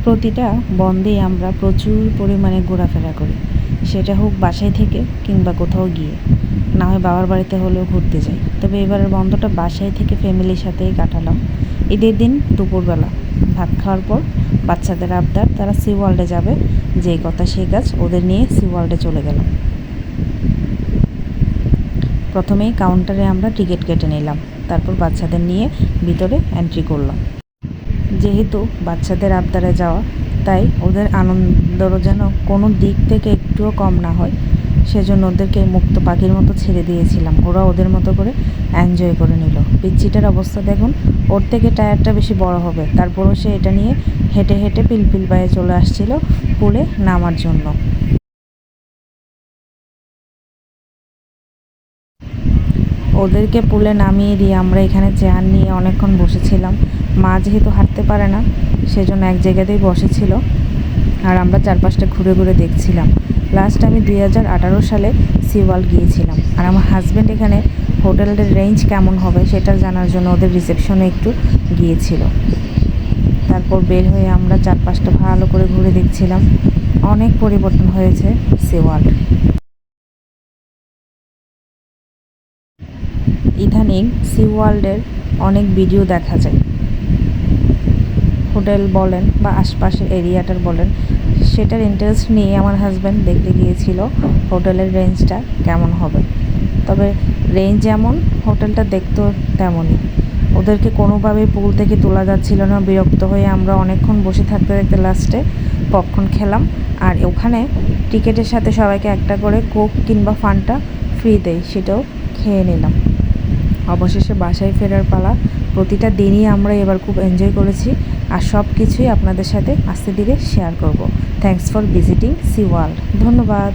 প্রতিটা বন্ধেই আমরা প্রচুর পরিমাণে ঘোরাফেরা করি, সেটা হোক বাসায় থেকে কিংবা কোথাও গিয়ে, না হয় বাবার বাড়িতে হলেও ঘুরতে যাই। তবে এবারের বন্ধটা বাসায় থেকে ফ্যামিলির সাথেই কাটালাম। ঈদের দিন দুপুরবেলা ভাত খাওয়ার পর বাচ্চাদের আবদার, তারা সি ওয়ার্ল্ডে যাবে, যেই কথা সেই কাজ, ওদের নিয়ে সি ওয়ার্ল্ডে চলে গেলাম। প্রথমেই কাউন্টারে আমরা টিকিট কেটে নিলাম, তারপর বাচ্চাদের নিয়ে ভিতরে এন্ট্রি করলাম। যেহেতু বাচ্চাদের আবদারে যাওয়া, তাই ওদের আনন্দরও যেন কোনো দিক থেকে একটুও কম না হয়, সেজন্য ওদেরকে মুক্ত পাখির মতো ছেড়ে দিয়েছিলাম। ওরা ওদের মতো করে এনজয় করে নিল। পিচ্চিটার অবস্থা দেখুন, ওর থেকে টায়ারটা বেশি বড় হবে, তারপরও সে এটা নিয়ে হেঁটে হেঁটে পিলপিল পায়ে চলে আসছিল পুলে নামার জন্য। ওদেরকে পুলে নামিয়ে দিয়ে আমরা এখানে চেয়ার নিয়ে অনেকক্ষণ বসেছিলাম। মা যেহেতু হাঁটতে পারে না, সেজন্য এক জায়গাতেই বসেছিল, আর আমরা চারপাশটা ঘুরে ঘুরে দেখছিলাম। লাস্ট আমি 2018 সালে সি ওয়ার্ল্ড গিয়েছিলাম, আর আমার হাজব্যান্ড এখানে হোটেলের রেঞ্জ কেমন হবে সেটা জানার জন্য ওদের রিসেপশনে একটু গিয়েছিল। তারপর বের হয়ে আমরা চারপাশটা ভালো করে ঘুরে দেখছিলাম। অনেক পরিবর্তন হয়েছে সি ওয়ার্ল্ড। ইদানিং সি ওয়ার্ল্ডের অনেক ভিডিও দেখা যায়, হোটেল বলেন বা আশপাশের এরিয়াটার বলেন, সেটার ইন্টারেস্ট নিয়ে আমার হাজব্যান্ড দেখতে গিয়েছিল হোটেলের রেঞ্জটা কেমন হবে। তবে রেঞ্জ যেমন, হোটেলটা দেখতেও তেমনই। ওদেরকে কোনোভাবেই পুল থেকে তোলা যাচ্ছিল না। বিরক্ত হয়ে আমরা অনেকক্ষণ বসে থাকতে থাকতে লাস্টে পপকর্ন খেলাম, আর ওখানে টিকিটের সাথে সবাইকে একটা করে কোক কিংবা ফান্টা ফ্রি দেয়, সেটাও খেয়ে নিলাম। অবশেষে বাসায় ফেরার পালা। প্রতিটা দিনই আমরা এবার খুব এনজয় করেছি, আর সব কিছুই আপনাদের সাথে আস্তে ধীরে শেয়ার করব। Thanks for visiting Sea World. ধন্যবাদ।